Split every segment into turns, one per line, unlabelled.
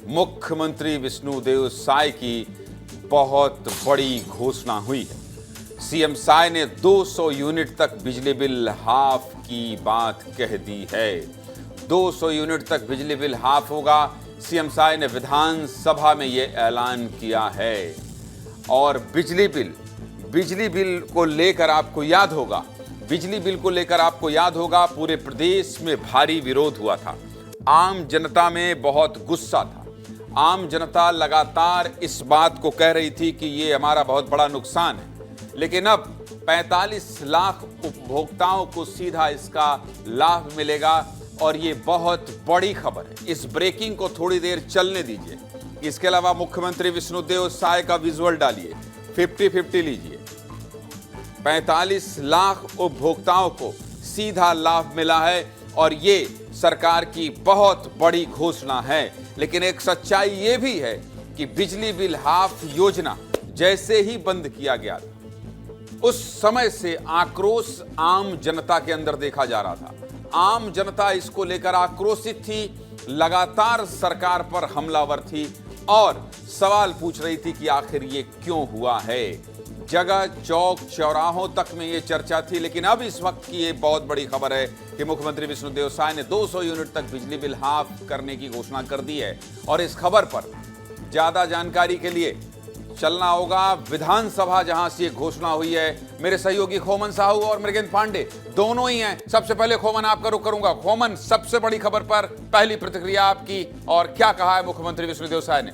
मुख्यमंत्री विष्णुदेव साय की बहुत बड़ी घोषणा हुई है। सीएम साय ने 200 यूनिट तक बिजली बिल हाफ की बात कह दी है। 200 यूनिट तक बिजली बिल हाफ होगा। सीएम साय ने विधानसभा में यह ऐलान किया है। और बिजली बिल को लेकर आपको याद होगा, पूरे प्रदेश में भारी विरोध हुआ था। आम जनता में बहुत गुस्सा था। आम जनता लगातार इस बात को कह रही थी कि ये हमारा बहुत बड़ा नुकसान है। लेकिन अब 45 लाख उपभोक्ताओं को सीधा इसका लाभ मिलेगा और ये बहुत बड़ी खबर है। इस ब्रेकिंग को थोड़ी देर चलने दीजिए। इसके अलावा मुख्यमंत्री विष्णुदेव साय का विजुअल डालिए, 50-50 लीजिए। 45 लाख उपभोक्ताओं को सीधा लाभ मिला है और ये सरकार की बहुत बड़ी घोषणा है। लेकिन एक सच्चाई ये भी है कि बिजली बिल हाफ योजना जैसे ही बंद किया गया था, उस समय से आक्रोश आम जनता के अंदर देखा जा रहा था। आम जनता इसको लेकर आक्रोशित थी, लगातार सरकार पर हमलावर थी और सवाल पूछ रही थी कि आखिर ये क्यों हुआ है। जगह चौक चौराहों तक में ये चर्चा थी। लेकिन अब इस वक्त की ये बहुत बड़ी खबर है कि मुख्यमंत्री विष्णुदेव साय ने 200 यूनिट तक बिजली बिल हाफ करने की घोषणा कर दी है। और इस खबर पर ज्यादा जानकारी के लिए चलना होगा विधानसभा, जहां से ये घोषणा हुई है। मेरे सहयोगी खोमन साहू और मृगेंद्र पांडे दोनों ही हैं। सबसे पहले खोमन आपका रुख करूंगा। खोमन, सबसे बड़ी खबर पर पहली प्रतिक्रिया आपकी, और क्या कहा है मुख्यमंत्री विष्णुदेव साय ने?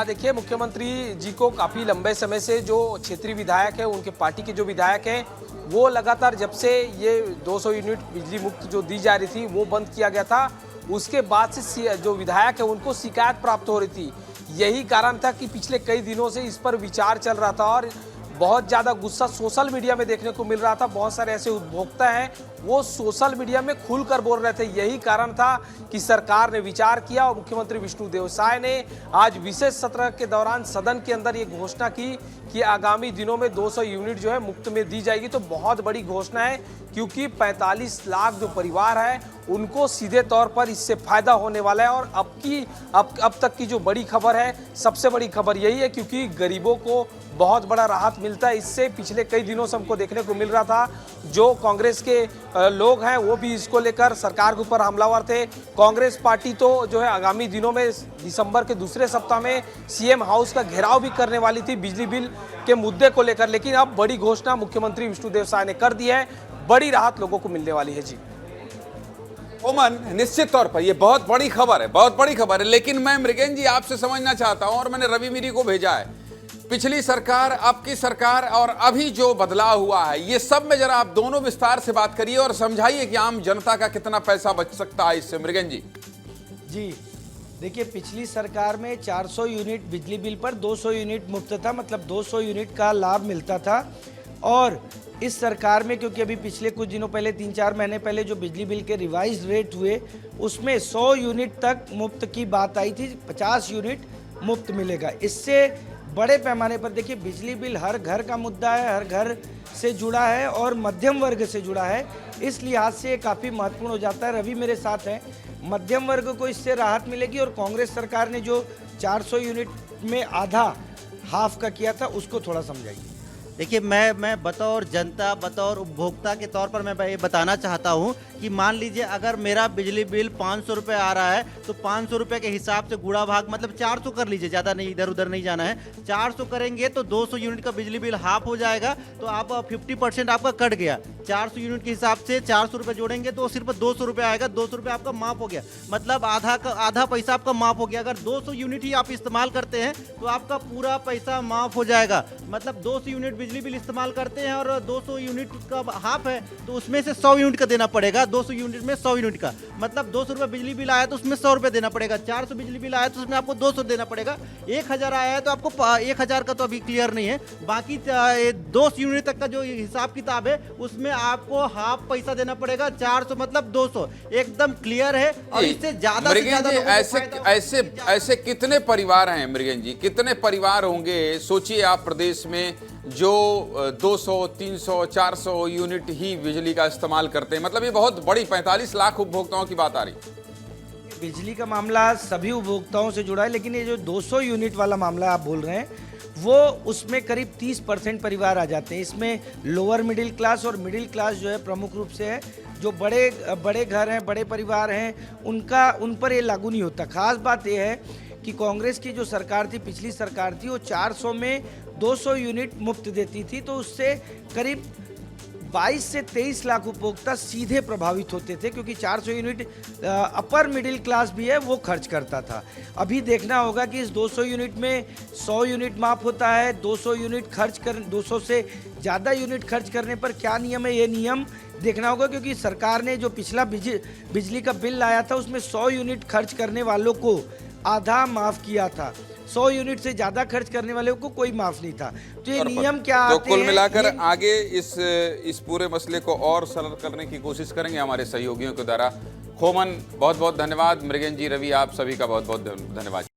देखिए, मुख्यमंत्री जी को काफ़ी लंबे समय से जो क्षेत्रीय विधायक है, उनके पार्टी के जो विधायक हैं, वो लगातार जब से ये 200 यूनिट बिजली मुफ्त जो दी जा रही थी वो बंद किया गया था, उसके बाद से जो विधायक है उनको शिकायत प्राप्त हो रही थी। यही कारण था कि पिछले कई दिनों से इस पर विचार चल रहा था और बहुत ज़्यादा गुस्सा सोशल मीडिया में देखने को मिल रहा था। बहुत सारे ऐसे उपभोक्ता हैं वो सोशल मीडिया में खुलकर बोल रहे थे। यही कारण था कि सरकार ने विचार किया और मुख्यमंत्री विष्णुदेव साय ने आज विशेष सत्र के दौरान सदन के अंदर ये घोषणा की कि आगामी दिनों में 200 यूनिट जो है मुफ्त में दी जाएगी। तो बहुत बड़ी घोषणा है, क्योंकि 45 लाख जो परिवार है उनको सीधे तौर पर इससे फायदा होने वाला है। और अब तक की जो बड़ी खबर है, सबसे बड़ी खबर यही है, क्योंकि गरीबों को बहुत बड़ा राहत मिलता है इससे। पिछले कई दिनों से हमको देखने को मिल रहा था जो कांग्रेस के लोग हैं वो भी इसको लेकर सरकार के ऊपर हमलावर थे। कांग्रेस पार्टी तो जो है आगामी दिनों में दिसंबर के दूसरे सप्ताह में सीएम हाउस का घेराव भी करने वाली थी बिजली बिल के मुद्दे को लेकर। लेकिन अब बड़ी घोषणा मुख्यमंत्री विष्णुदेव साय ने कर दी है। बड़ी राहत लोगों को मिलने वाली है। जी
ओमन, निश्चित तौर पर यह बहुत बड़ी खबर है, बहुत बड़ी खबर है। लेकिन मैं मृगेंद्र जी आपसे समझना चाहता हूं, और मैंने रवि मीरी को भेजा है, पिछली सरकार, अब की सरकार और अभी जो बदलाव हुआ है, ये सब में जरा आप दोनों विस्तार से बात करिए और समझाइए कि आम जनता का कितना पैसा बच सकता है इससे। मृगेंद्र जी।
जी देखिए, पिछली सरकार में 400 यूनिट बिजली बिल पर 200 यूनिट मुफ्त था, मतलब 200 यूनिट का लाभ मिलता था। और इस सरकार में, क्योंकि अभी पिछले कुछ दिनों पहले 3-4 महीने पहले जो बिजली बिल के रिवाइज रेट हुए, उसमें 100 यूनिट तक मुफ्त की बात आई थी, 50 यूनिट मुफ्त मिलेगा। इससे बड़े पैमाने पर देखिए, बिजली बिल हर घर का मुद्दा है, हर घर से जुड़ा है और मध्यम वर्ग से जुड़ा है। इस लिहाज से ये काफ़ी महत्वपूर्ण हो जाता है। रवि मेरे साथ हैं, मध्यम वर्ग को इससे राहत मिलेगी। और कांग्रेस सरकार ने जो 400 यूनिट में आधा हाफ का किया था, उसको थोड़ा समझाइए।
देखिए, मैं बतौर जनता, बतौर उपभोक्ता के तौर पर मैं ये बताना चाहता हूं कि मान लीजिए अगर मेरा बिजली बिल 500 रुपये आ रहा है तो 500 रुपये के हिसाब से गुणा भाग, मतलब 400 कर लीजिए, ज़्यादा नहीं, इधर उधर नहीं जाना है। 400 करेंगे तो 200 यूनिट का बिजली बिल हाफ हो जाएगा। तो आप 50% आपका कट गया। 400 यूनिट के हिसाब से 400 रुपये जोड़ेंगे तो सिर्फ 200 रुपये आएगा। 200 रुपये आपका माफ हो गया, मतलब आधा पैसा आपका माफ हो गया। अगर 200 यूनिट ही आप इस्तेमाल करते हैं तो आपका पूरा पैसा माफ हो जाएगा। मतलब 200 यूनिट बिजली बिल इस्तेमाल करते हैं और 200 यूनिट का हाफ है तो उसमें से 100 यूनिट का देना पड़ेगा। 200 यूनिट में 100 यूनिट का मतलब 200 रुपये बिजली बिल आया तो उसमें 100 रुपये देना पड़ेगा। 400 बिजली बिल आया तो उसमें आपको 200 देना पड़ेगा। 1000 आया है तो आपको 1000 का तो अभी क्लियर नहीं है। बाकी 200 यूनिट तक का जो हिसाब किताब है उसमें आपको हाफ पैसा देना पड़ेगा। 400 मतलब 200, एकदम क्लियर है। और इससे ज्यादा से ज्यादा
ऐसे कितने परिवार हैं मृगेंद्र जी, कितने परिवार होंगे? सोचिए आप प्रदेश में जो 200, 300, 400 यूनिट ही बिजली का इस्तेमाल करते हैं। मतलब ये बहुत बड़ी 45 लाख उपभोक्ताओं की बात आ रही है।
बिजली का मामला सभी उपभोक्ताओं से जुड़ा है, लेकिन ये जो 200 यूनिट वाला मामला आप बोल रहे हैं वो उसमें करीब 30% परिवार आ जाते हैं। इसमें लोअर मिडिल क्लास और मिडिल क्लास जो है प्रमुख रूप से है। जो बड़े घर हैं, बड़े परिवार हैं, उन पर ये लागू नहीं होता। खास बात ये है कि कांग्रेस की जो सरकार थी, पिछली सरकार थी, वो 400 में 200 यूनिट मुफ्त देती थी, तो उससे करीब 22 से 23 लाख उपभोक्ता सीधे प्रभावित होते थे, क्योंकि 400 यूनिट अपर मिडिल क्लास भी है वो खर्च करता था। अभी देखना होगा कि इस 200 यूनिट में 100 यूनिट माफ होता है, 200 से ज़्यादा यूनिट खर्च करने पर क्या नियम है, ये नियम देखना होगा, क्योंकि सरकार ने जो पिछला बिजली का बिल लाया था उसमें 100 यूनिट खर्च करने वालों को आधा माफ़ किया था, 100 यूनिट से ज़्यादा खर्च करने वाले को कोई माफ नहीं था। तो ये नियम क्या आते हैं?
तो कुल मिलाकर आगे इस पूरे मसले को और सरल करने की कोशिश करेंगे हमारे सहयोगियों के द्वारा। खोमन बहुत बहुत धन्यवाद। मृगेन जी, रवि, आप सभी का बहुत बहुत धन्यवाद।